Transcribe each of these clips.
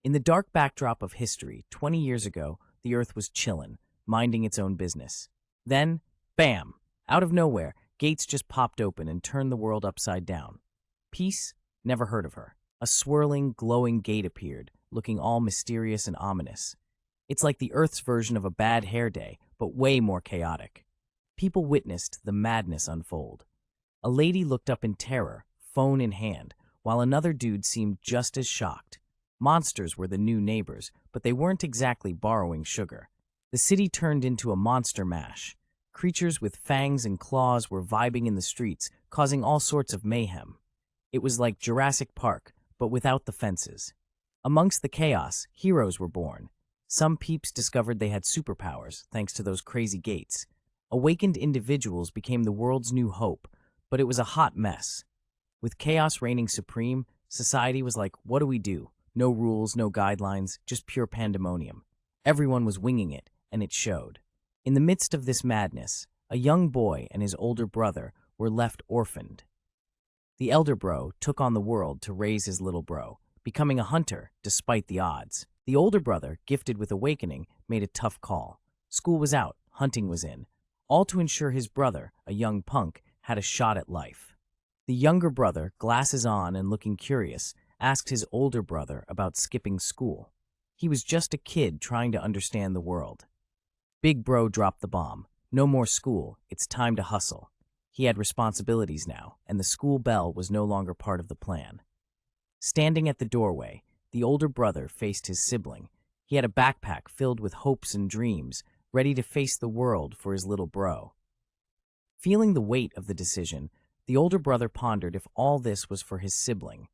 In the dark backdrop of history, 20 years ago, the Earth was chillin', minding its own business. Then, bam! Out of nowhere, gates just popped open and turned the world upside down. Peace? Never heard of her. A swirling, glowing gate appeared, looking all mysterious and ominous. It's like the Earth's version of a bad hair day, but way more chaotic. People witnessed the madness unfold. A lady looked up in terror, phone in hand, while another dude seemed just as shocked. Monsters were the new neighbors, but they weren't exactly borrowing sugar. The city turned into a monster mash. Creatures with fangs and claws were vibing in the streets, causing all sorts of mayhem. It was like Jurassic Park, but without the fences. Amongst the chaos, heroes were born. Some peeps discovered they had superpowers, thanks to those crazy gates. Awakened individuals became the world's new hope, but it was a hot mess. With chaos reigning supreme, society was like, what do we do? No rules, no guidelines, just pure pandemonium. Everyone was winging it, and it showed. In the midst of this madness, a young boy and his older brother were left orphaned. The elder bro took on the world to raise his little bro, becoming a hunter despite the odds. The older brother, gifted with awakening, made a tough call. School was out, hunting was in, all to ensure his brother, a young punk, had a shot at life. The younger brother, glasses on and looking curious, asked his older brother about skipping school. He was just a kid trying to understand the world. Big bro dropped the bomb. No more school, it's time to hustle. He had responsibilities now, and the school bell was no longer part of the plan. Standing at the doorway, the older brother faced his sibling. He had a backpack filled with hopes and dreams, ready to face the world for his little bro. Feeling the weight of the decision, the older brother pondered if all this was for his sibling.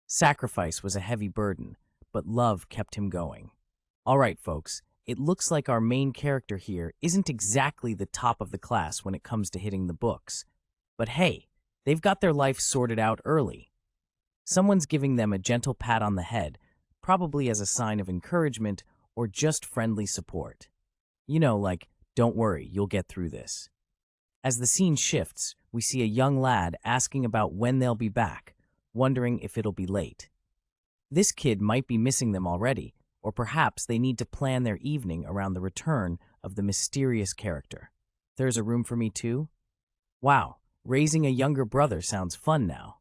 Sacrifice was a heavy burden, but love kept him going. All right, folks, it looks like our main character here isn't exactly the top of the class when it comes to hitting the books. But hey, they've got their life sorted out early. Someone's giving them a gentle pat on the head, probably as a sign of encouragement or just friendly support. You know, like, don't worry, you'll get through this. As the scene shifts, we see a young lad asking about when they'll be back, wondering if it'll be late. This kid might be missing them already, or perhaps they need to plan their evening around the return of the mysterious character. There's a room for me too? Wow, raising a younger brother sounds fun now.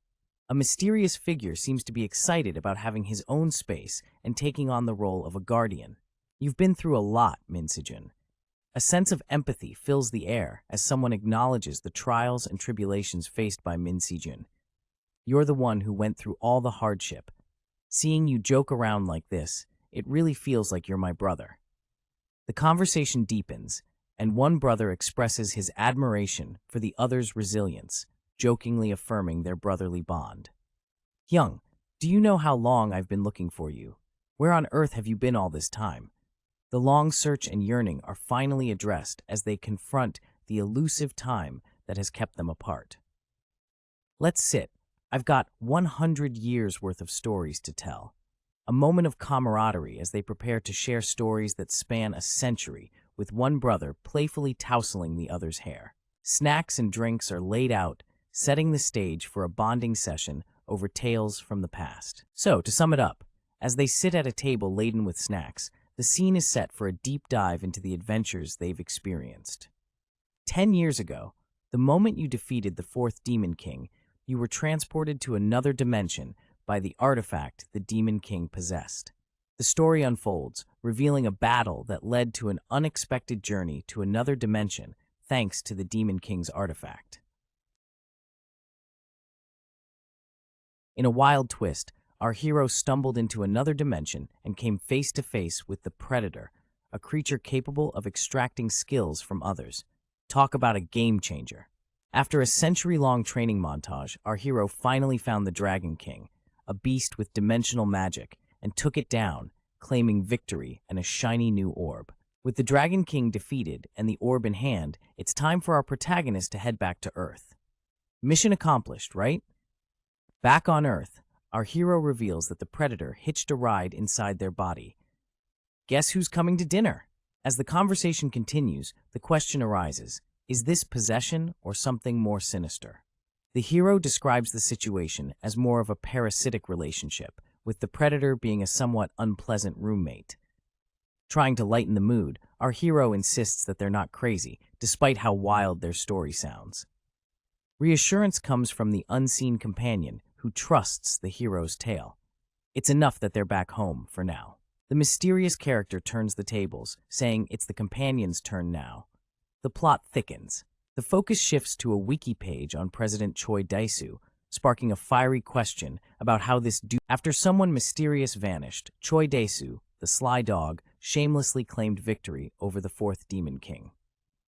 A mysterious figure seems to be excited about having his own space and taking on the role of a guardian. You've been through a lot, Min-sejun. A sense of empathy fills the air as someone acknowledges the trials and tribulations faced by Min-sejun. You're the one who went through all the hardship. Seeing you joke around like this, it really feels like you're my brother. The conversation deepens, and one brother expresses his admiration for the other's resilience, jokingly affirming their brotherly bond. Young, do you know how long I've been looking for you? Where on earth have you been all this time? The long search and yearning are finally addressed as they confront the elusive time that has kept them apart. Let's sit. I've got 100 years worth of stories to tell. A moment of camaraderie as they prepare to share stories that span a century, with one brother playfully tousling the other's hair. Snacks and drinks are laid out, setting the stage for a bonding session over tales from the past. So, to sum it up, as they sit at a table laden with snacks, the scene is set for a deep dive into the adventures they've experienced. 10 years ago, the moment you defeated the fourth Demon King, you were transported to another dimension by the artifact the Demon King possessed. The story unfolds, revealing a battle that led to an unexpected journey to another dimension thanks to the Demon King's artifact. In a wild twist, our hero stumbled into another dimension and came face to face with the Predator, a creature capable of extracting skills from others. Talk about a game changer. After a century-long training montage, our hero finally found the Dragon King, a beast with dimensional magic, and took it down, claiming victory and a shiny new orb. With the Dragon King defeated and the orb in hand, it's time for our protagonist to head back to Earth. Mission accomplished, right? Back on Earth, our hero reveals that the Predator hitched a ride inside their body. Guess who's coming to dinner? As the conversation continues, the question arises, is this possession or something more sinister? The hero describes the situation as more of a parasitic relationship, with the predator being a somewhat unpleasant roommate. Trying to lighten the mood, our hero insists that they're not crazy, despite how wild their story sounds. Reassurance comes from the unseen companion who trusts the hero's tale. It's enough that they're back home for now. The mysterious character turns the tables, saying it's the companion's turn now. The plot thickens. The focus shifts to a wiki page on President Choi Dae-soo, sparking a fiery question about how this dude. After someone mysterious vanished, Choi Dae-soo, the sly dog, shamelessly claimed victory over the fourth Demon King.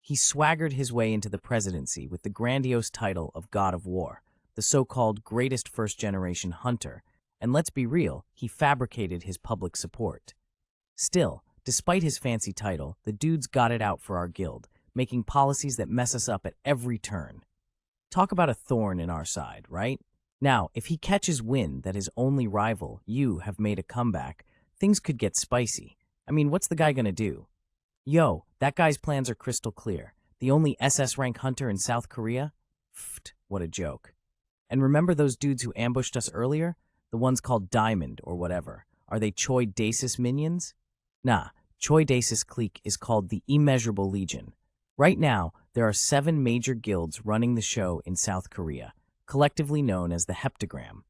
He swaggered his way into the presidency with the grandiose title of God of War, the so-called greatest first-generation hunter, and let's be real, he fabricated his public support. Still, despite his fancy title, the dude's got it out for our guild, making policies that mess us up at every turn. Talk about a thorn in our side, right? Now, if he catches wind that his only rival, you, have made a comeback, things could get spicy. I mean, what's the guy gonna do? Yo, that guy's plans are crystal clear. The only SS rank hunter in South Korea? Pfft, what a joke. And remember those dudes who ambushed us earlier? The ones called Diamond or whatever. Are they Choi Daesus minions? Nah, Choi Daesus clique is called the Immeasurable Legion. Right now, there are 7 major guilds running the show in South Korea, collectively known as the Heptagram.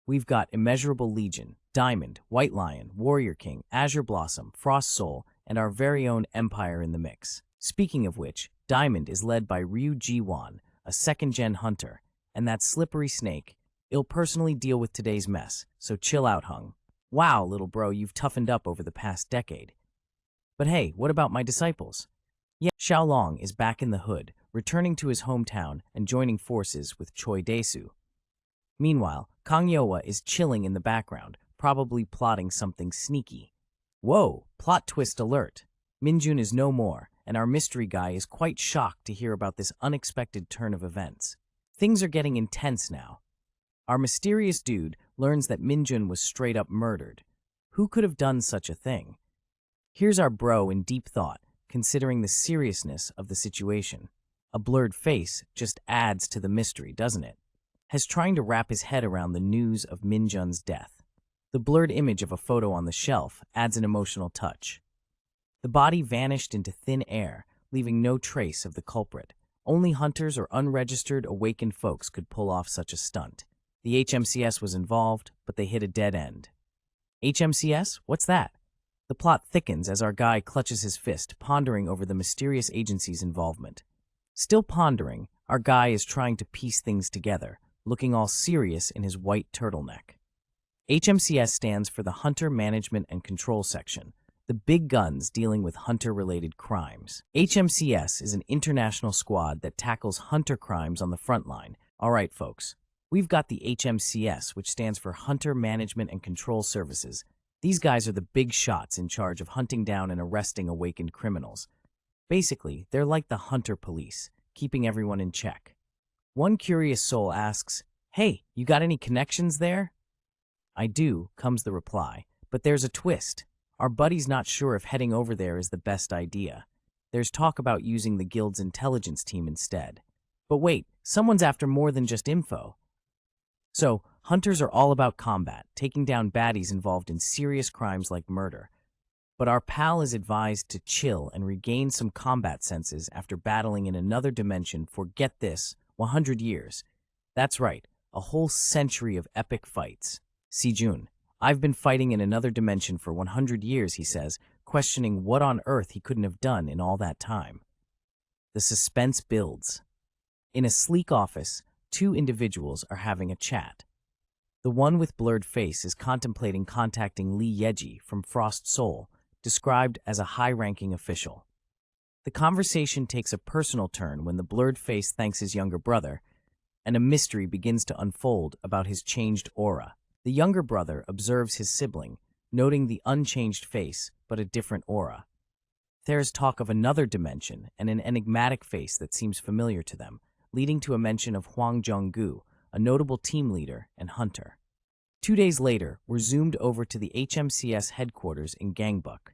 We've got Immeasurable Legion, Diamond, White Lion, Warrior King, Azure Blossom, Frost Soul, and our very own Empire in the mix. Speaking of which, Diamond is led by Ryu Ji-won, a second-gen hunter, and that slippery snake, he'll personally deal with today's mess, so chill out, Hung. Wow, little bro, you've toughened up over the past decade. But hey, what about my disciples? Yeah, Xiaolong is back in the hood, returning to his hometown and joining forces with Choi Dae-soo. Meanwhile, Kang Yeowa is chilling in the background, probably plotting something sneaky. Whoa, plot twist alert. Minjun is no more, and our mystery guy is quite shocked to hear about this unexpected turn of events. Things are getting intense now. Our mysterious dude learns that Minjun was straight up murdered. Who could have done such a thing? Here's our bro in deep thought, considering the seriousness of the situation. A blurred face just adds to the mystery, doesn't it? Has trying to wrap his head around the news of Minjun's death. The blurred image of a photo on the shelf adds an emotional touch. The body vanished into thin air, leaving no trace of the culprit. Only hunters or unregistered awakened folks could pull off such a stunt. The HMCS was involved, but they hit a dead end. HMCS? What's that? The plot thickens as our guy clutches his fist, pondering over the mysterious agency's involvement. Still pondering, our guy is trying to piece things together, looking all serious in his white turtleneck. HMCS stands for the Hunter Management and Control Section, the big guns dealing with hunter-related crimes. HMCS is an international squad that tackles hunter crimes on the front line. All right, folks. We've got the HMCS, which stands for Hunter Management and Control Services. These guys are the big shots in charge of hunting down and arresting awakened criminals. Basically, they're like the hunter police, keeping everyone in check. One curious soul asks, "Hey, you got any connections there?" "I do," comes the reply, "but there's a twist. Our buddy's not sure if heading over there is the best idea. There's talk about using the guild's intelligence team instead. But wait, someone's after more than just info." So, hunters are all about combat, taking down baddies involved in serious crimes like murder. But our pal is advised to chill and regain some combat senses after battling in another dimension for, get this, 100 years. That's right, a whole century of epic fights. Sejun, "I've been fighting in another dimension for 100 years, he says, questioning what on earth he couldn't have done in all that time. The suspense builds. In a sleek office, 2 individuals are having a chat. The one with blurred face is contemplating contacting Lee Yeji from Frost Soul, described as a high-ranking official. The conversation takes a personal turn when the blurred face thanks his younger brother, and a mystery begins to unfold about his changed aura. The younger brother observes his sibling, noting the unchanged face but a different aura. There's talk of another dimension and an enigmatic face that seems familiar to them, leading to a mention of Hwang Jung-gu, a notable team leader and hunter. 2 days later, we're zoomed over to the HMCS headquarters in Gangbuk.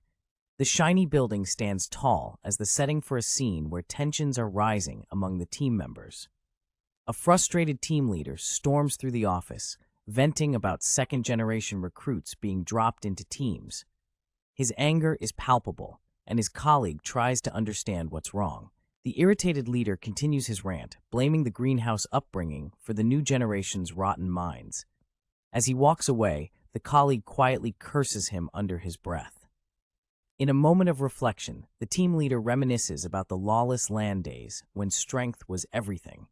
The shiny building stands tall as the setting for a scene where tensions are rising among the team members. A frustrated team leader storms through the office, venting about second-generation recruits being dropped into teams. His anger is palpable, and his colleague tries to understand what's wrong. The irritated leader continues his rant, blaming the greenhouse upbringing for the new generation's rotten minds. As he walks away, the colleague quietly curses him under his breath. In a moment of reflection, the team leader reminisces about the lawless land days when strength was everything.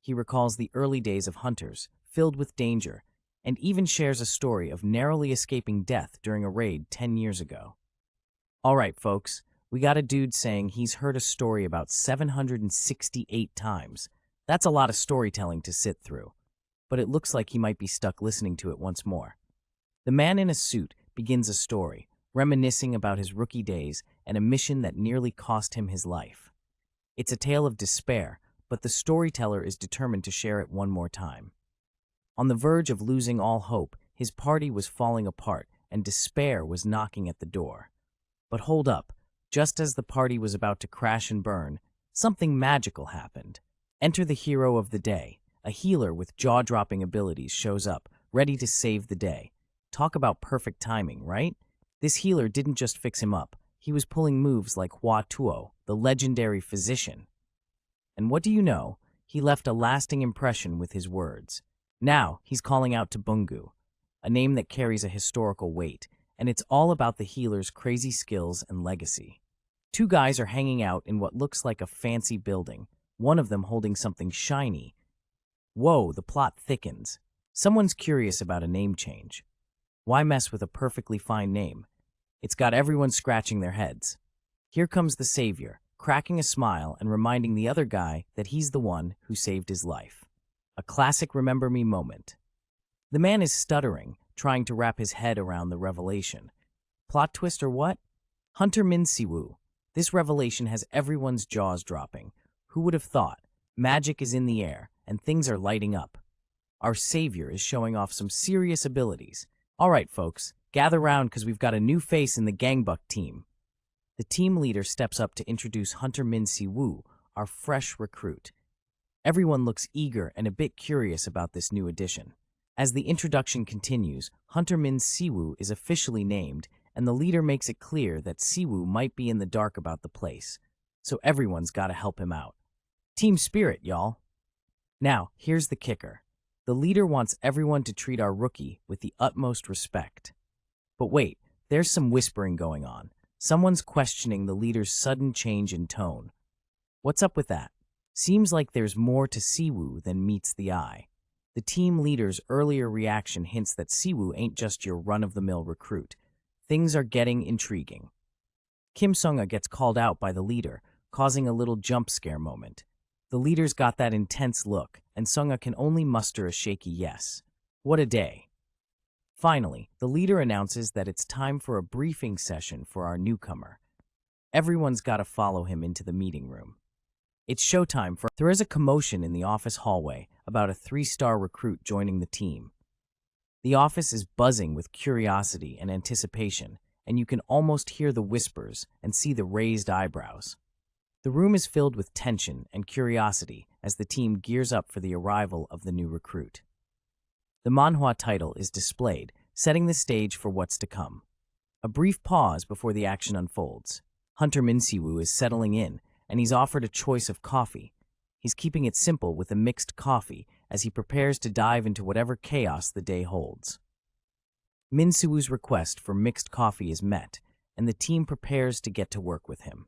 He recalls the early days of hunters, filled with danger, and even shares a story of narrowly escaping death during a raid 10 years ago. All right, folks, we got a dude saying he's heard a story about 768 times. That's a lot of storytelling to sit through, but it looks like he might be stuck listening to it once more. The man in a suit begins a story, reminiscing about his rookie days and a mission that nearly cost him his life. It's a tale of despair, but the storyteller is determined to share it one more time. On the verge of losing all hope, his party was falling apart and despair was knocking at the door. But hold up, just as the party was about to crash and burn, something magical happened. Enter the hero of the day. A healer with jaw-dropping abilities shows up, ready to save the day. Talk about perfect timing, right? This healer didn't just fix him up. He was pulling moves like Hua Tuo, the legendary physician. And what do you know? He left a lasting impression with his words. Now, he's calling out to Bungu, a name that carries a historical weight, and it's all about the healer's crazy skills and legacy. Two guys are hanging out in what looks like a fancy building, one of them holding something shiny. Whoa, the plot thickens. Someone's curious about a name change. Why mess with a perfectly fine name? It's got everyone scratching their heads. Here comes the savior, cracking a smile and reminding the other guy that he's the one who saved his life. A classic remember me moment. The man is stuttering, trying to wrap his head around the revelation. Plot twist or what? Hunter Min Siwoo. This revelation has everyone's jaws dropping. Who would have thought? Magic is in the air, and things are lighting up. Our savior is showing off some serious abilities. All right, folks, gather round because we've got a new face in the Gangbuck team. The team leader steps up to introduce Hunter Min Siwoo, our fresh recruit. Everyone looks eager and a bit curious about this new addition. As the introduction continues, Hunter Min Siwoo is officially named, and the leader makes it clear that Siwoo might be in the dark about the place, so everyone's got to help him out. Team spirit, y'all. Now, here's the kicker. The leader wants everyone to treat our rookie with the utmost respect. But wait, there's some whispering going on. Someone's questioning the leader's sudden change in tone. What's up with that? Seems like there's more to Siwoo than meets the eye. The team leader's earlier reaction hints that Siwoo ain't just your run-of-the-mill recruit. Things are getting intriguing. Kim Sung-a gets called out by the leader, causing a little jump scare moment. The leader's got that intense look, and Sung-a can only muster a shaky yes. What a day. Finally, the leader announces that it's time for a briefing session for our newcomer. Everyone's got to follow him into the meeting room. It's showtime for... There is a commotion in the office hallway about a 3-star recruit joining the team. The office is buzzing with curiosity and anticipation, and you can almost hear the whispers and see the raised eyebrows. The room is filled with tension and curiosity as the team gears up for the arrival of the new recruit. The manhwa title is displayed, setting the stage for what's to come. A brief pause before the action unfolds. Hunter Min Siwoo is settling in, and he's offered a choice of coffee. He's keeping it simple with a mixed coffee as he prepares to dive into whatever chaos the day holds. Min Siwoo's request for mixed coffee is met, and the team prepares to get to work with him.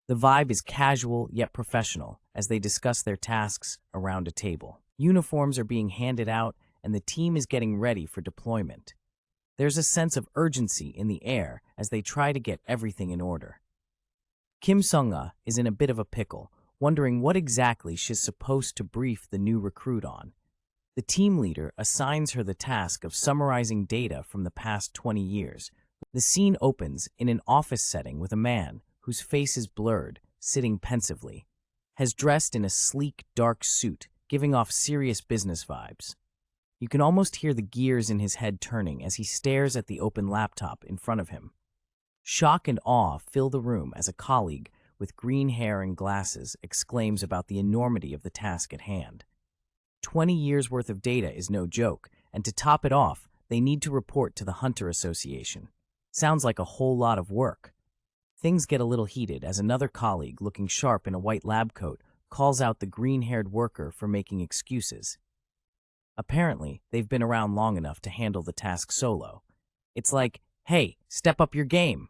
The vibe is casual yet professional as they discuss their tasks around a table. Uniforms are being handed out, and the team is getting ready for deployment. There's a sense of urgency in the air as they try to get everything in order. Kim Sung-a is in a bit of a pickle, wondering what exactly she's supposed to brief the new recruit on. The team leader assigns her the task of summarizing data from the past 20 years. The scene opens in an office setting with a man whose face is blurred, sitting pensively, has dressed in a sleek, dark suit, giving off serious business vibes. You can almost hear the gears in his head turning as he stares at the open laptop in front of him. Shock and awe fill the room as a colleague with green hair and glasses exclaims about the enormity of the task at hand. 20 years worth of data is no joke, and to top it off, they need to report to the Hunter Association. Sounds like a whole lot of work. Things get a little heated as another colleague, looking sharp in a white lab coat, calls out the green-haired worker for making excuses. Apparently, they've been around long enough to handle the task solo. It's like, hey, step up your game.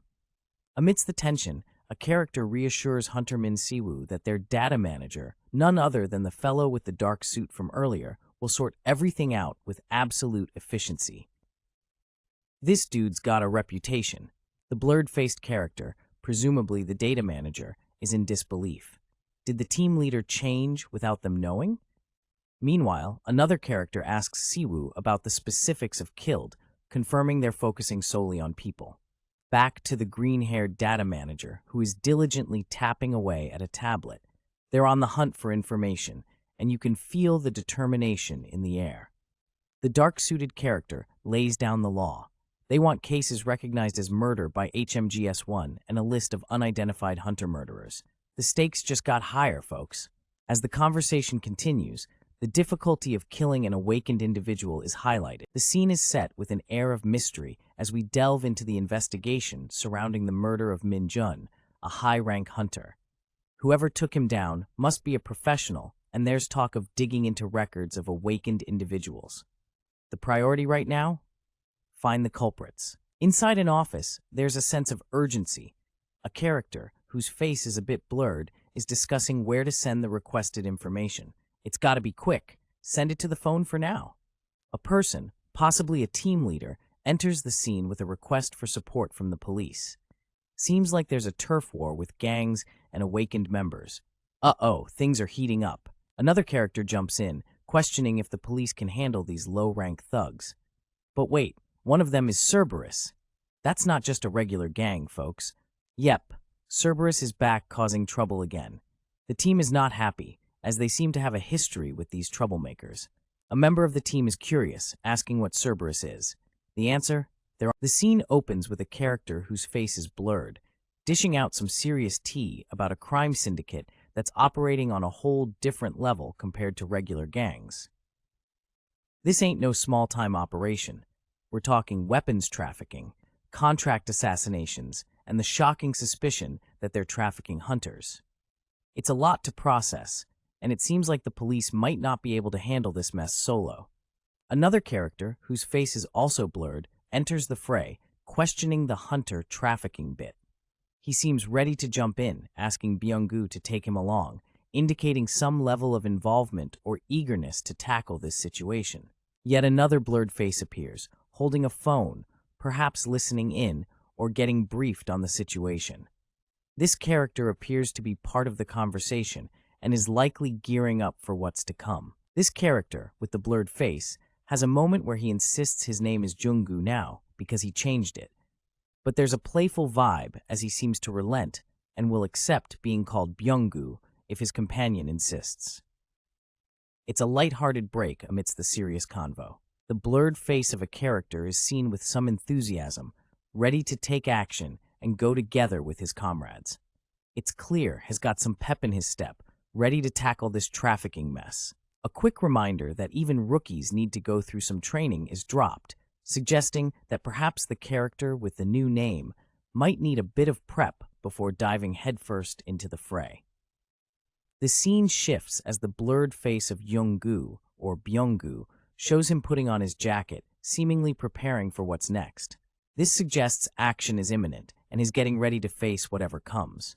Amidst the tension, a character reassures Hunter Min Siwoo that their data manager, none other than the fellow with the dark suit from earlier, will sort everything out with absolute efficiency. This dude's got a reputation. The blurred-faced character, presumably the data manager, is in disbelief. Did the team leader change without them knowing? Meanwhile, another character asks Siwoo about the specifics of Killed, confirming they're focusing solely on people. Back to the green-haired data manager, who is diligently tapping away at a tablet. They're on the hunt for information, and you can feel the determination in the air. The dark-suited character lays down the law. They want cases recognized as murder by HMGS1 and a list of unidentified hunter murderers. The stakes just got higher, folks. As the conversation continues, the difficulty of killing an awakened individual is highlighted. The scene is set with an air of mystery as we delve into the investigation surrounding the murder of Min Jun, a high-rank hunter. Whoever took him down must be a professional, and there's talk of digging into records of awakened individuals. The priority right now? Find the culprits. Inside an office, there's a sense of urgency. A character, whose face is a bit blurred, is discussing where to send the requested information. It's got to be quick. Send it to the phone for now. A person, possibly a team leader, enters the scene with a request for support from the police. Seems like there's a turf war with gangs and awakened members. Uh-oh, things are heating up. Another character jumps in, questioning if the police can handle these low-rank thugs. But wait, one of them is Cerberus. That's not just a regular gang, folks. Yep, Cerberus is back causing trouble again. The team is not happy, as they seem to have a history with these troublemakers. A member of the team is curious, asking what Cerberus is. The answer? The scene opens with a character whose face is blurred, dishing out some serious tea about a crime syndicate that's operating on a whole different level compared to regular gangs. This ain't no small-time operation. We're talking weapons trafficking, contract assassinations, and the shocking suspicion that they're trafficking hunters. It's a lot to process, and it seems like the police might not be able to handle this mess solo. Another character, whose face is also blurred, enters the fray, questioning the hunter trafficking bit. He seems ready to jump in, asking Byung-gu to take him along, indicating some level of involvement or eagerness to tackle this situation. Yet another blurred face appears, holding a phone, perhaps listening in or getting briefed on the situation. This character appears to be part of the conversation and is likely gearing up for what's to come. This character, with the blurred face, has a moment where he insists his name is Jung-gu now because he changed it. But there's a playful vibe as he seems to relent and will accept being called Byung-gu if his companion insists. It's a light-hearted break amidst the serious convo. The blurred face of a character is seen with some enthusiasm, ready to take action and go together with his comrades. It's clear has got some pep in his step, ready to tackle this trafficking mess. A quick reminder that even rookies need to go through some training is dropped, suggesting that perhaps the character with the new name might need a bit of prep before diving headfirst into the fray. The scene shifts as the blurred face of Jung-gu, or Byung-gu, shows him putting on his jacket, seemingly preparing for what's next. This suggests action is imminent, and he's getting ready to face whatever comes.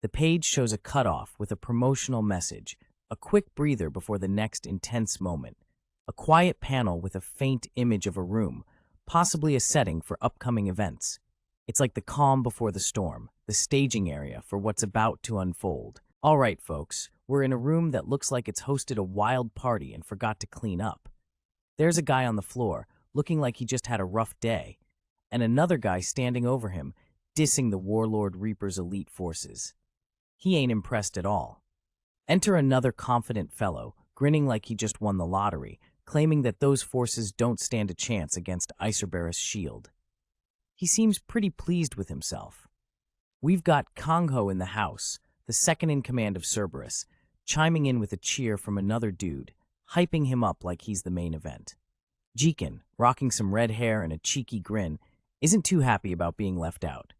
The page shows a cutoff with a promotional message, a quick breather before the next intense moment. A quiet panel with a faint image of a room, possibly a setting for upcoming events. It's like the calm before the storm, the staging area for what's about to unfold. All right, folks, we're in a room that looks like it's hosted a wild party and forgot to clean up. There's a guy on the floor, looking like he just had a rough day, and another guy standing over him, dissing the Warlord Reaper's elite forces. He ain't impressed at all. Enter another confident fellow, grinning like he just won the lottery, claiming that those forces don't stand a chance against Iserbarus' shield. He seems pretty pleased with himself. We've got Kangho in the house, the second in command of Cerberus, chiming in with a cheer from another dude, hyping him up like he's the main event. Jikin, rocking some red hair and a cheeky grin, isn't too happy about being left out.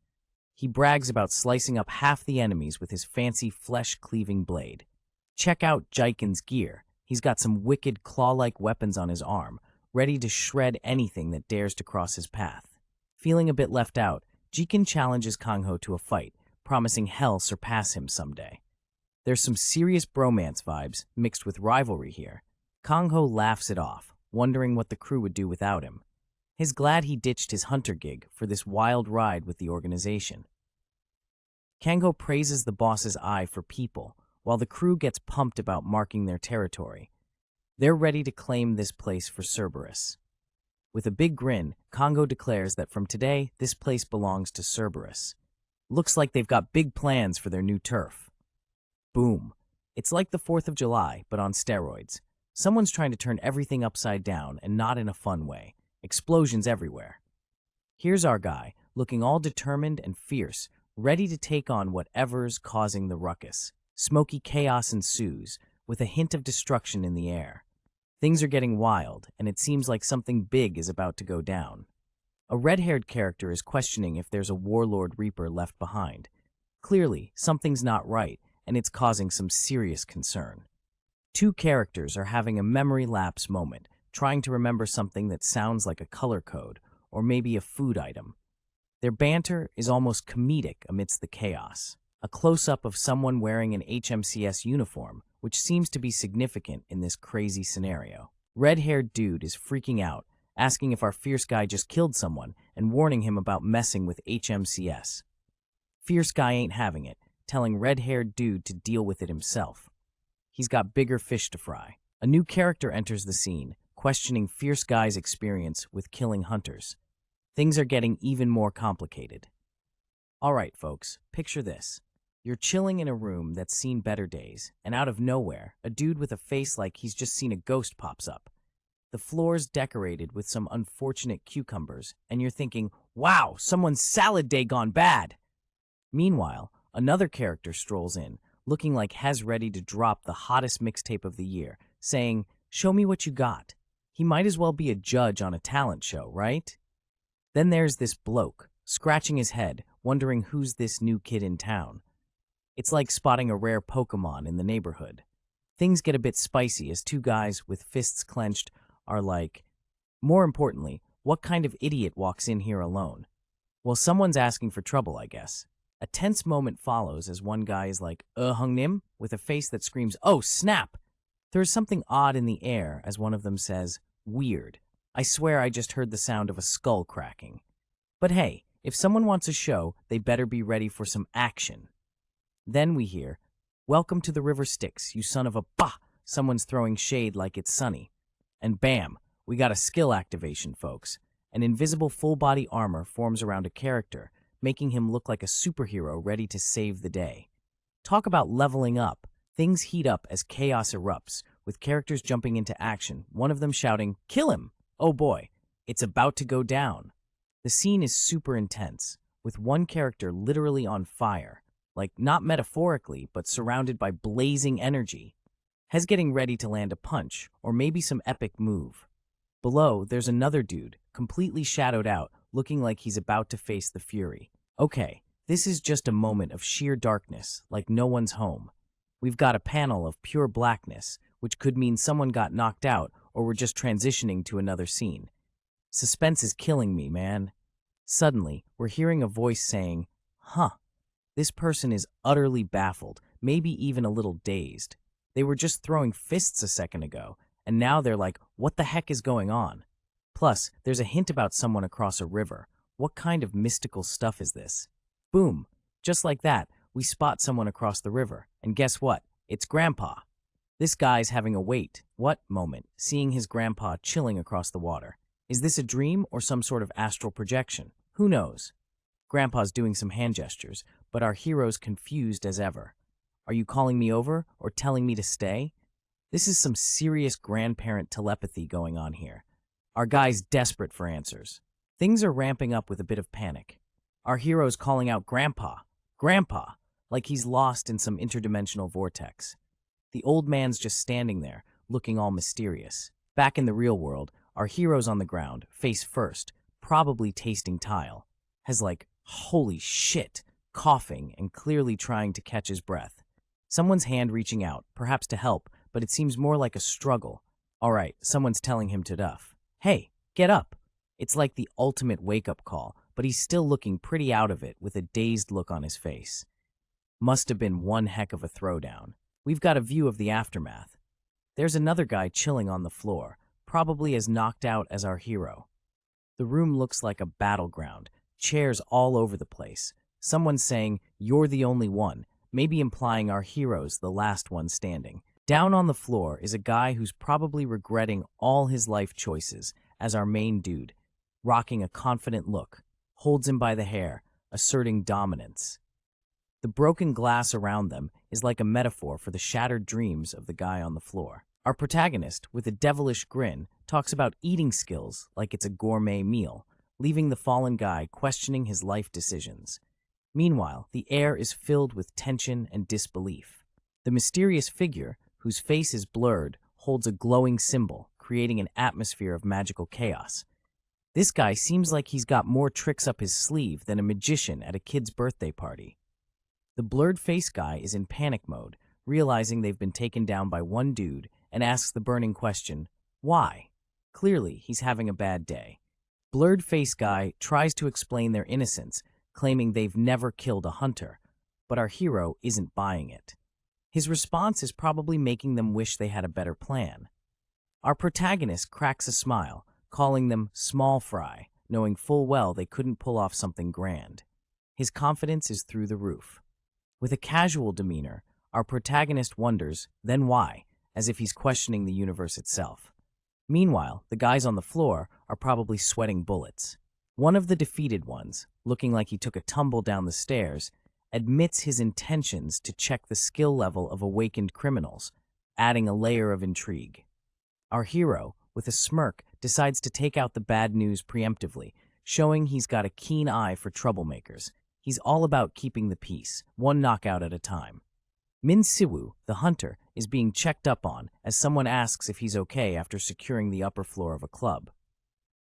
He brags about slicing up half the enemies with his fancy flesh-cleaving blade. Check out Jikin's gear. He's got some wicked claw-like weapons on his arm, ready to shred anything that dares to cross his path. Feeling a bit left out, Jikin challenges Kangho to a fight, promising hell surpass him someday. There's some serious bromance vibes mixed with rivalry here. Kangho laughs it off, wondering what the crew would do without him. He's glad he ditched his hunter gig for this wild ride with the organization. Kangho praises the boss's eye for people, while the crew gets pumped about marking their territory. They're ready to claim this place for Cerberus. With a big grin, Kangho declares that from today, this place belongs to Cerberus. Looks like they've got big plans for their new turf. Boom. It's like the 4th of July, but on steroids. Someone's trying to turn everything upside down, and not in a fun way. Explosions everywhere. Here's our guy, looking all determined and fierce, ready to take on whatever's causing the ruckus. Smoky chaos ensues, with a hint of destruction in the air. Things are getting wild, and it seems like something big is about to go down. A red-haired character is questioning if there's a warlord reaper left behind. Clearly, something's not right, and it's causing some serious concern. Two characters are having a memory lapse moment, trying to remember something that sounds like a color code, or maybe a food item. Their banter is almost comedic amidst the chaos. A close-up of someone wearing an HMCS uniform, which seems to be significant in this crazy scenario. Red-haired dude is freaking out, asking if our fierce guy just killed someone and warning him about messing with HMCS. Fierce guy ain't having it, telling red-haired dude to deal with it himself. He's got bigger fish to fry. A new character enters the scene, questioning fierce guy's experience with killing hunters. Things are getting even more complicated. All right, folks, picture this. You're chilling in a room that's seen better days, and out of nowhere, a dude with a face like he's just seen a ghost pops up. The floor's decorated with some unfortunate cucumbers, and you're thinking, wow, someone's salad day gone bad. Meanwhile, another character strolls in, looking like Hez ready to drop the hottest mixtape of the year, saying, show me what you got. He might as well be a judge on a talent show, right? Then there's this bloke, scratching his head, wondering who's this new kid in town. It's like spotting a rare Pokemon in the neighborhood. Things get a bit spicy as two guys with fists clenched are like, more importantly, what kind of idiot walks in here alone? Well, someone's asking for trouble, I guess. A tense moment follows as one guy is like, Hung Nim, with a face that screams, oh, snap! There is something odd in the air as one of them says, weird. I swear I just heard the sound of a skull cracking. But hey, if someone wants a show, they better be ready for some action. Then we hear, welcome to the River Styx, you son of a bah! Someone's throwing shade like it's sunny. And bam, we got a skill activation, folks. An invisible full-body armor forms around a character, making him look like a superhero ready to save the day. Talk about leveling up. Things heat up as chaos erupts, with characters jumping into action, one of them shouting, kill him! Oh boy, it's about to go down. The scene is super intense, with one character literally on fire, like not metaphorically, but surrounded by blazing energy. Hez getting ready to land a punch, or maybe some epic move. Below, there's another dude, completely shadowed out, looking like he's about to face the Fury. Okay, this is just a moment of sheer darkness, like no one's home. We've got a panel of pure blackness, which could mean someone got knocked out or we're just transitioning to another scene. Suspense is killing me, man. Suddenly, we're hearing a voice saying, huh. This person is utterly baffled, maybe even a little dazed. They were just throwing fists a second ago, and now they're like, what the heck is going on? Plus, there's a hint about someone across a river. What kind of mystical stuff is this? Boom. Just like that, we spot someone across the river, and guess what? It's Grandpa. This guy's having a wait, what moment, seeing his grandpa chilling across the water. Is this a dream or some sort of astral projection? Who knows? Grandpa's doing some hand gestures, but our hero's confused as ever. Are you calling me over or telling me to stay? This is some serious grandparent telepathy going on here. Our guy's desperate for answers. Things are ramping up with a bit of panic. Our hero's calling out Grandpa, Grandpa, like he's lost in some interdimensional vortex. The old man's just standing there, looking all mysterious. Back in the real world, Our hero's on the ground, face first, probably tasting tile. Has holy shit, coughing and clearly trying to catch his breath. Someone's hand reaching out, perhaps to help, but it seems more like a struggle. All right, someone's telling him to duff. Hey, get up. It's like the ultimate wake-up call, but he's still looking pretty out of it with a dazed look on his face. Must have been one heck of a throwdown. We've got a view of the aftermath. There's another guy chilling on the floor, probably as knocked out as our hero. The room looks like a battleground, chairs all over the place. Someone's saying, "You're the only one," maybe implying our hero's the last one standing. Down on the floor is a guy who's probably regretting all his life choices as our main dude, rocking a confident look, holds him by the hair, asserting dominance. The broken glass around them is like a metaphor for the shattered dreams of the guy on the floor. Our protagonist, with a devilish grin, talks about eating skills like it's a gourmet meal, leaving the fallen guy questioning his life decisions. Meanwhile, the air is filled with tension and disbelief. The mysterious figure, whose face is blurred, holds a glowing symbol, creating an atmosphere of magical chaos. This guy seems like he's got more tricks up his sleeve than a magician at a kid's birthday party. The blurred face guy is in panic mode, realizing they've been taken down by one dude, and asks the burning question, why? Clearly, he's having a bad day. Blurred face guy tries to explain their innocence, claiming they've never killed a hunter, but our hero isn't buying it. His response is probably making them wish they had a better plan. Our protagonist cracks a smile, calling them small fry, knowing full well they couldn't pull off something grand. His confidence is through the roof. With a casual demeanor, our protagonist wonders, then why, as if he's questioning the universe itself. Meanwhile, the guys on the floor are probably sweating bullets. One of the defeated ones, looking like he took a tumble down the stairs, admits his intentions to check the skill level of awakened criminals, adding a layer of intrigue. Our hero, with a smirk, decides to take out the bad news preemptively, showing he's got a keen eye for troublemakers. He's all about keeping the peace, one knockout at a time. Min Siwoo, the hunter, is being checked up on as someone asks if he's okay after securing the upper floor of a club.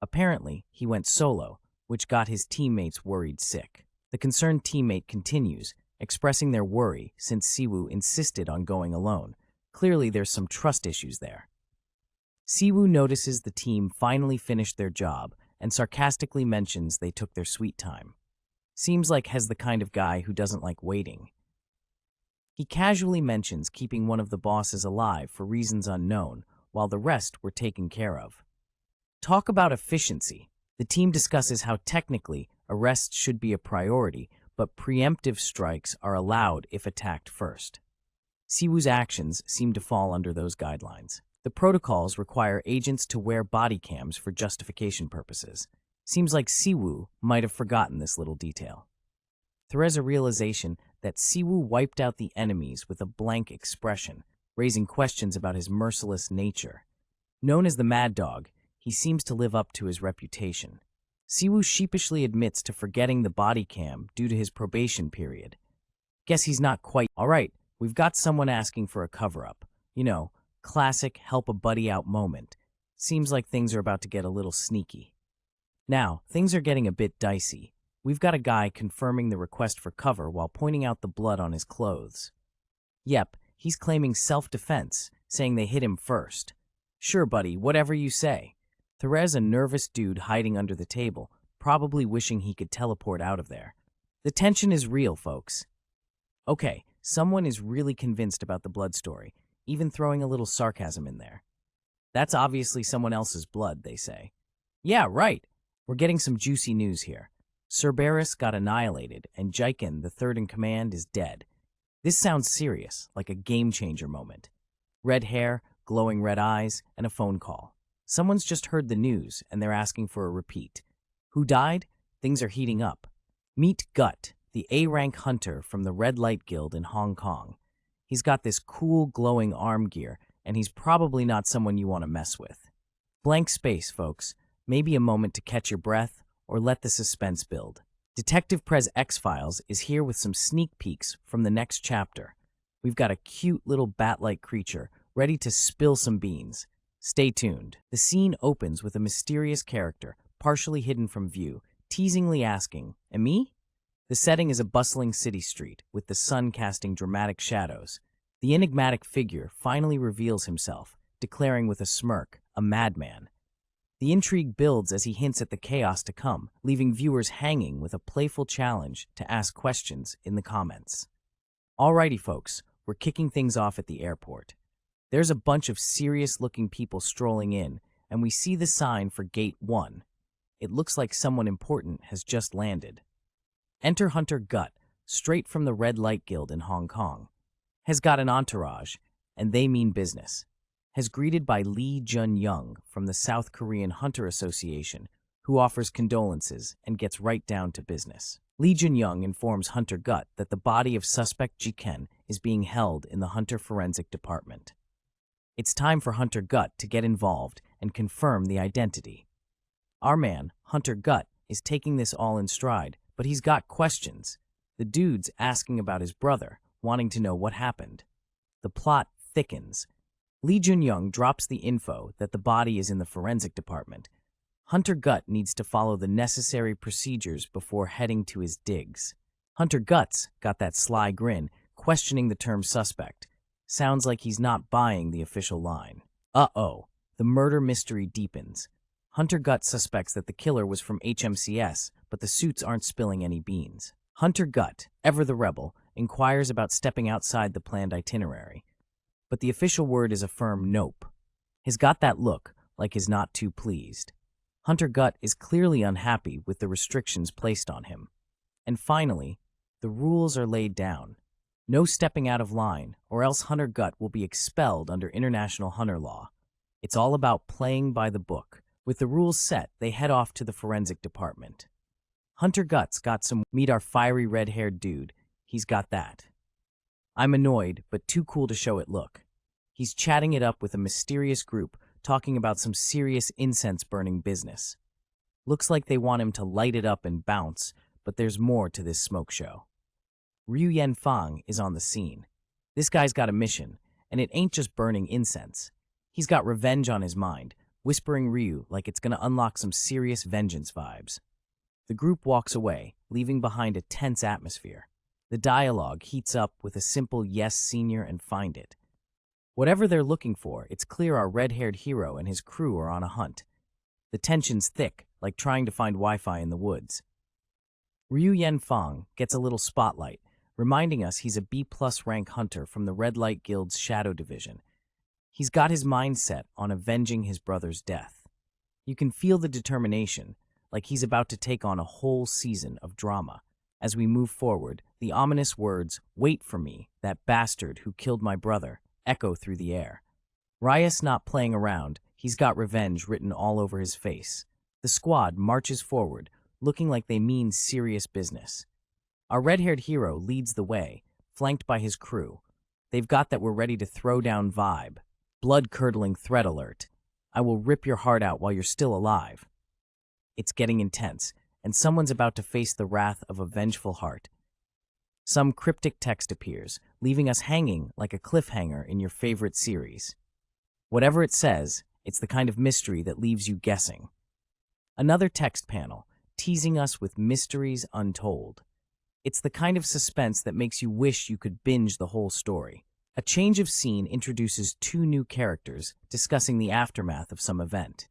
Apparently, he went solo, which got his teammates worried sick. The concerned teammate continues, expressing their worry since Siwoo insisted on going alone. Clearly, there's some trust issues there. Siwoo notices the team finally finished their job and sarcastically mentions they took their sweet time. Seems like Hez the kind of guy who doesn't like waiting. He casually mentions keeping one of the bosses alive for reasons unknown, while the rest were taken care of. Talk about efficiency. The team discusses how technically arrests should be a priority, but preemptive strikes are allowed if attacked first. Siwoo's actions seem to fall under those guidelines. The protocols require agents to wear body cams for justification purposes. Seems like Siwoo might have forgotten this little detail. There's a realization that Siwoo wiped out the enemies with a blank expression, raising questions about his merciless nature. Known as the Mad Dog, he seems to live up to his reputation. Siwoo sheepishly admits to forgetting the body cam due to his probation period. Guess he's not quite. All right, we've got someone asking for a cover-up. You know, classic help a buddy out moment. Seems like things are about to get a little sneaky. Now, things are getting a bit dicey. We've got a guy confirming the request for cover while pointing out the blood on his clothes. Yep, he's claiming self-defense, saying they hit him first. Sure, buddy, whatever you say. There's a nervous dude hiding under the table, probably wishing he could teleport out of there. The tension is real, folks. Okay, someone is really convinced about the blood story, even throwing a little sarcasm in there. That's obviously someone else's blood, they say. Yeah, right. We're getting some juicy news here. Cerberus got annihilated, and Jiken, the third in command, is dead. This sounds serious, like a game-changer moment. Red hair, glowing red eyes, and a phone call. Someone's just heard the news, and they're asking for a repeat. Who died? Things are heating up. Meet Gut, the A-rank hunter from the Red Light Guild in Hong Kong. He's got this cool, glowing arm gear, and he's probably not someone you want to mess with. Blank space, folks. Maybe a moment to catch your breath, or let the suspense build. Detective Prez X-Files is here with some sneak peeks from the next chapter. We've got a cute little bat-like creature ready to spill some beans. Stay tuned. The scene opens with a mysterious character, partially hidden from view, teasingly asking, "Me?" The setting is a bustling city street, with the sun casting dramatic shadows. The enigmatic figure finally reveals himself, declaring with a smirk, a madman. The intrigue builds as he hints at the chaos to come, leaving viewers hanging with a playful challenge to ask questions in the comments. Alrighty, folks, we're kicking things off at the airport. There's a bunch of serious-looking people strolling in, and we see the sign for Gate 1. It looks like someone important has just landed. Enter Hunter Gut, straight from the Red Light Guild in Hong Kong. Has got an entourage, and they mean business. Has greeted by Lee Jun-young from the South Korean Hunter Association, who offers condolences and gets right down to business. Lee Jun-young informs Hunter Gut that the body of suspect Ji-ken is being held in the Hunter Forensic Department. It's time for Hunter Gut to get involved and confirm the identity. Our man, Hunter Gut, is taking this all in stride, but he's got questions. The dude's asking about his brother, wanting to know what happened. The plot thickens. Lee Jun-young drops the info that the body is in the forensic department. Hunter Gut needs to follow the necessary procedures before heading to his digs. Hunter Gut's got that sly grin, questioning the term suspect. Sounds like he's not buying the official line. Uh-oh, the murder mystery deepens. Hunter Gut suspects that the killer was from HMCS, but the suits aren't spilling any beans. Hunter Gut, ever the rebel, inquires about stepping outside the planned itinerary. But the official word is a firm nope. He's got that look, like he's not too pleased. Hunter Gut is clearly unhappy with the restrictions placed on him. And finally, the rules are laid down. No stepping out of line, or else Hunter Gut will be expelled under international hunter law. It's all about playing by the book. With the rules set, they head off to the forensic department. Hunter Gut's got some meet our fiery red-haired dude. He's got that. I'm annoyed, but too cool to show it look. He's chatting it up with a mysterious group, talking about some serious incense-burning business. Looks like they want him to light it up and bounce, but there's more to this smoke show. Ryu Yenfang is on the scene. This guy's got a mission, and it ain't just burning incense. He's got revenge on his mind, whispering Ryu like it's gonna unlock some serious vengeance vibes. The group walks away, leaving behind a tense atmosphere. The dialogue heats up with a simple "yes, senior," and "find it." Whatever they're looking for, it's clear our red-haired hero and his crew are on a hunt. The tension's thick, like trying to find Wi-Fi in the woods. Ryu Yenfang gets a little spotlight, reminding us he's a B+ rank hunter from the Red Light Guild's Shadow Division. He's got his mind set on avenging his brother's death. You can feel the determination, like he's about to take on a whole season of drama. As we move forward, the ominous words, "Wait for me, that bastard who killed my brother," echo through the air. Ryas not playing around, he's got revenge written all over his face. The squad marches forward, looking like they mean serious business. Our red-haired hero leads the way, flanked by his crew. They've got that we're ready to throw down vibe. Blood-curdling threat alert. I will rip your heart out while you're still alive. It's getting intense, and someone's about to face the wrath of a vengeful heart. Some cryptic text appears, leaving us hanging like a cliffhanger in your favorite series. Whatever it says, it's the kind of mystery that leaves you guessing. Another text panel, teasing us with mysteries untold. It's the kind of suspense that makes you wish you could binge the whole story. A change of scene introduces two new characters discussing the aftermath of some event.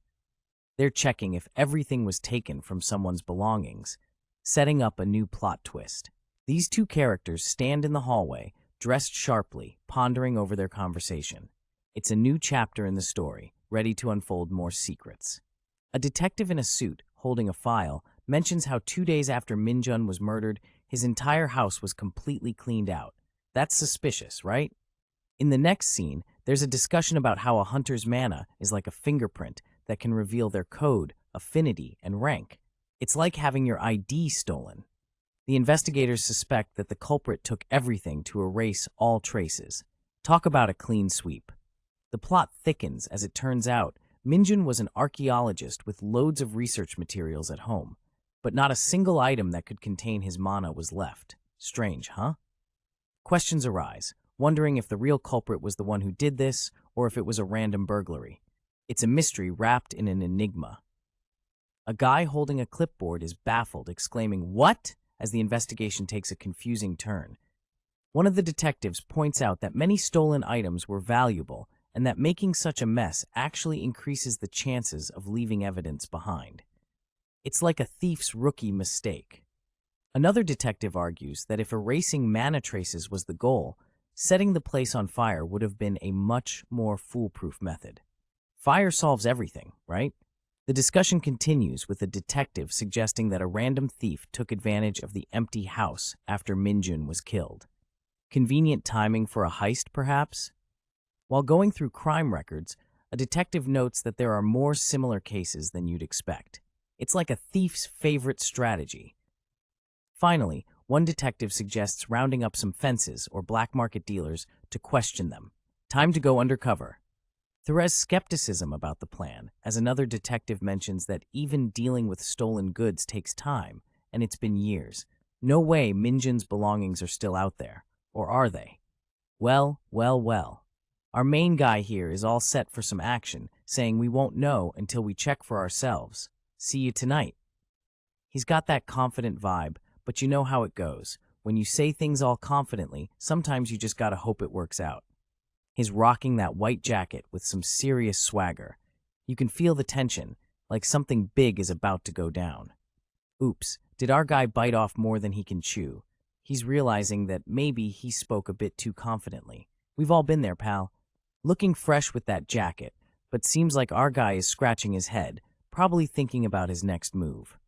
They're checking if everything was taken from someone's belongings, setting up a new plot twist. These two characters stand in the hallway, dressed sharply, pondering over their conversation. It's a new chapter in the story, ready to unfold more secrets. A detective in a suit, holding a file, mentions how 2 days after Minjun was murdered, his entire house was completely cleaned out. That's suspicious, right? In the next scene, there's a discussion about how a hunter's mana is like a fingerprint that can reveal their code, affinity, and rank. It's like having your ID stolen. The investigators suspect that the culprit took everything to erase all traces. Talk about a clean sweep. The plot thickens as it turns out Minjun was an archaeologist with loads of research materials at home, but not a single item that could contain his mana was left. Strange, huh? Questions arise, wondering if the real culprit was the one who did this or if it was a random burglary. It's a mystery wrapped in an enigma. A guy holding a clipboard is baffled, exclaiming, "What?" as the investigation takes a confusing turn. One of the detectives points out that many stolen items were valuable and that making such a mess actually increases the chances of leaving evidence behind. It's like a thief's rookie mistake. Another detective argues that if erasing mana traces was the goal, setting the place on fire would have been a much more foolproof method. Fire solves everything, right? The discussion continues with a detective suggesting that a random thief took advantage of the empty house after Minjun was killed. Convenient timing for a heist, perhaps? While going through crime records, a detective notes that there are more similar cases than you'd expect. It's like a thief's favorite strategy. Finally, one detective suggests rounding up some fences or black market dealers to question them. Time to go undercover. There's skepticism about the plan, as another detective mentions that even dealing with stolen goods takes time, and it's been years. No way Minjun's belongings are still out there. Or are they? Well. Our main guy here is all set for some action, saying we won't know until we check for ourselves. See you tonight. He's got that confident vibe, but you know how it goes. When you say things all confidently, sometimes you just gotta hope it works out. He's rocking that white jacket with some serious swagger. You can feel the tension, like something big is about to go down. Oops, did our guy bite off more than he can chew? He's realizing that maybe he spoke a bit too confidently. We've all been there, pal. Looking fresh with that jacket, but seems like our guy is scratching his head, probably thinking about his next move.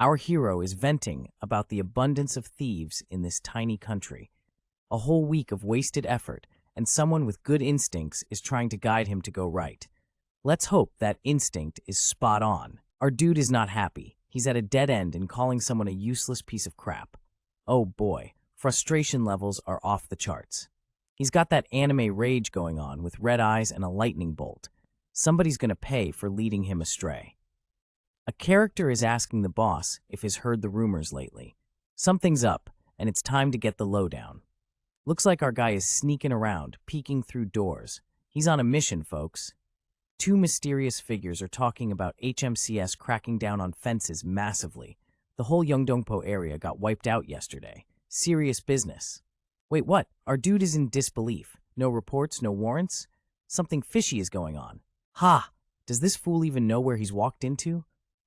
Our hero is venting about the abundance of thieves in this tiny country. A whole week of wasted effort, and someone with good instincts is trying to guide him to go right. Let's hope that instinct is spot on. Our dude is not happy. He's at a dead end and calling someone a useless piece of crap. Oh boy, frustration levels are off the charts. He's got that anime rage going on with red eyes and a lightning bolt. Somebody's gonna pay for leading him astray. A character is asking the boss if he's heard the rumors lately. Something's up, and it's time to get the lowdown. Looks like our guy is sneaking around, peeking through doors. He's on a mission, folks. Two mysterious figures are talking about HMCS cracking down on fences massively. The whole Yeongdongpo area got wiped out yesterday. Serious business. Wait, what? Our dude is in disbelief. No reports, no warrants? Something fishy is going on. Ha! Does this fool even know where he's walked into?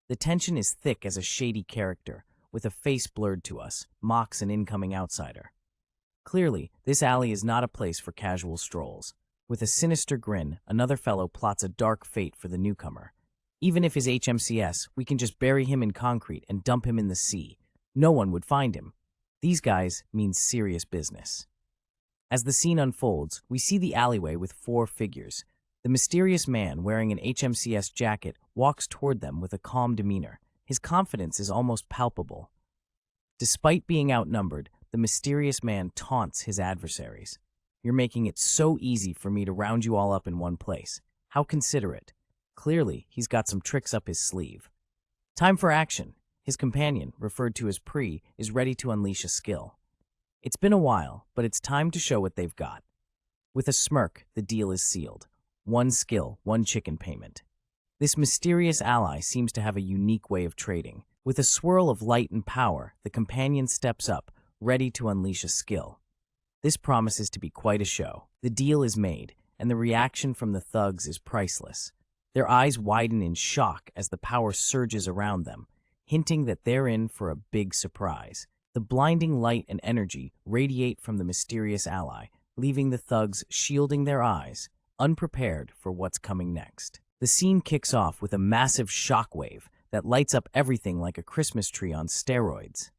The tension is thick as a shady character, with a face blurred to us, mocks an incoming outsider. Clearly, this alley is not a place for casual strolls. With a sinister grin, another fellow plots a dark fate for the newcomer. Even if he's HMCS, we can just bury him in concrete and dump him in the sea. No one would find him. These guys mean serious business. As the scene unfolds, we see the alleyway with four figures. The mysterious man wearing an HMCS jacket walks toward them with a calm demeanor. His confidence is almost palpable. Despite being outnumbered, the mysterious man taunts his adversaries. "You're making it so easy for me to round you all up in one place. How considerate." Clearly, he's got some tricks up his sleeve. Time for action. His companion, referred to as Pre, is ready to unleash a skill. It's been a while, but it's time to show what they've got. With a smirk, the deal is sealed. One skill, one chicken payment. This mysterious ally seems to have a unique way of trading. With a swirl of light and power, the companion steps up, ready to unleash a skill. This promises to be quite a show. The deal is made, and the reaction from the thugs is priceless. Their eyes widen in shock as the power surges around them, hinting that they're in for a big surprise. The blinding light and energy radiate from the mysterious ally, leaving the thugs shielding their eyes, unprepared for what's coming next. The scene kicks off with a massive shockwave that lights up everything like a Christmas tree on steroids.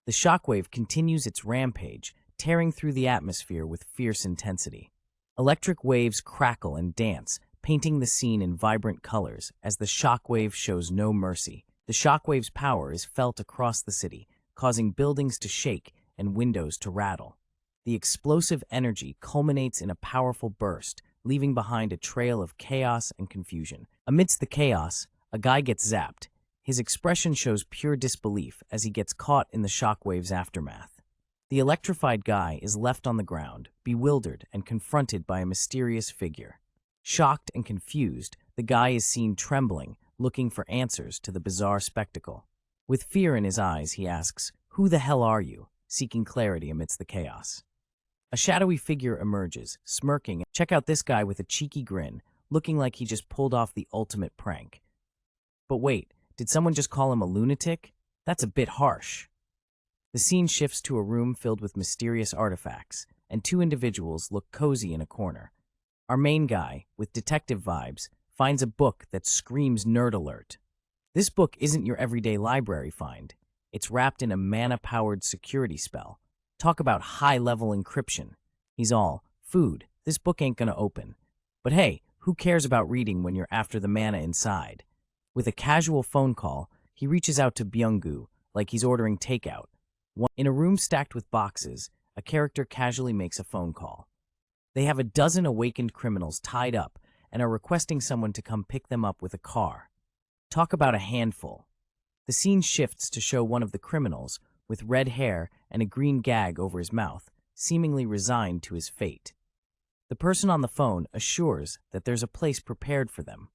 The shockwave continues its rampage, tearing through the atmosphere with fierce intensity. Electric waves crackle and dance, painting the scene in vibrant colors as the shockwave shows no mercy. The shockwave's power is felt across the city, causing buildings to shake and windows to rattle. The explosive energy culminates in a powerful burst, leaving behind a trail of chaos and confusion. Amidst the chaos, a guy gets zapped. His expression shows pure disbelief as he gets caught in the shockwave's aftermath. The electrified guy is left on the ground, bewildered and confronted by a mysterious figure. Shocked and confused, The guy is seen trembling, looking for answers to the bizarre spectacle. With fear in his eyes, he asks, "Who the hell are you?" seeking clarity amidst the chaos. A shadowy figure emerges, smirking. Check out this guy with a cheeky grin, looking like he just pulled off the ultimate prank. But wait, did someone just call him a lunatic? That's a bit harsh. The scene shifts to a room filled with mysterious artifacts, and two individuals look cozy in a corner. Our main guy, with detective vibes, finds a book that screams nerd alert. This book isn't your everyday library find. It's wrapped in a mana-powered security spell. Talk about high-level encryption. He's all, "Food, this book ain't gonna open." But hey, who cares about reading when you're after the mana inside? With a casual phone call, he reaches out to Byung-gu, like he's ordering takeout. In a room stacked with boxes, a character casually makes a phone call. They have a dozen awakened criminals tied up and are requesting someone to come pick them up with a car. Talk about a handful. The scene shifts to show one of the criminals, with red hair and a green gag over his mouth, seemingly resigned to his fate. The person on the phone assures that there's a place prepared for them.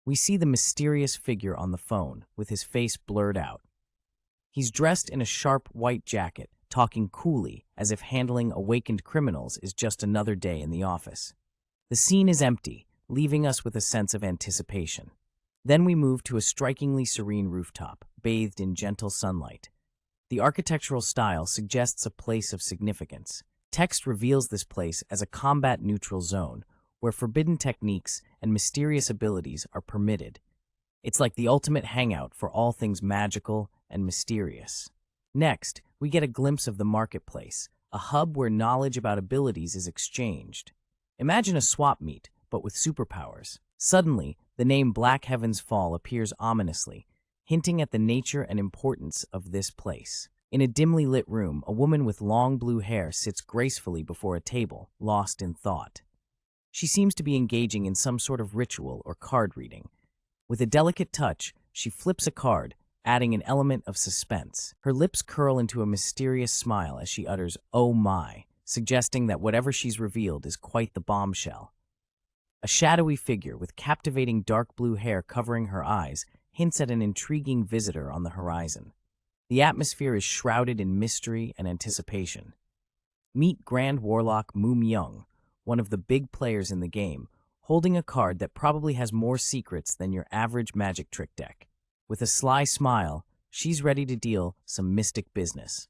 We see the mysterious figure on the phone, with his face blurred out. He's dressed in a sharp white jacket, talking coolly, as if handling awakened criminals is just another day in the office. The scene is empty, leaving us with a sense of anticipation. Then we move to a strikingly serene rooftop, bathed in gentle sunlight. The architectural style suggests a place of significance. Text reveals this place as a combat-neutral zone, where forbidden techniques and mysterious abilities are permitted. It's like the ultimate hangout for all things magical and mysterious. Next, we get a glimpse of the marketplace, a hub where knowledge about abilities is exchanged. Imagine a swap meet, but with superpowers. Suddenly, the name Black Heaven's Fall appears ominously, hinting at the nature and importance of this place. In a dimly lit room, a woman with long blue hair sits gracefully before a table, lost in thought. She seems to be engaging in some sort of ritual or card reading. With a delicate touch, she flips a card, adding an element of suspense. Her lips curl into a mysterious smile as she utters, "Oh my," suggesting that whatever she's revealed is quite the bombshell. A shadowy figure with captivating dark blue hair covering her eyes hints at an intriguing visitor on the horizon. The atmosphere is shrouded in mystery and anticipation. Meet Grand Warlock Moo Myung, one of the big players in the game, holding a card that probably has more secrets than your average magic trick deck. With a sly smile, she's ready to deal some mystic business.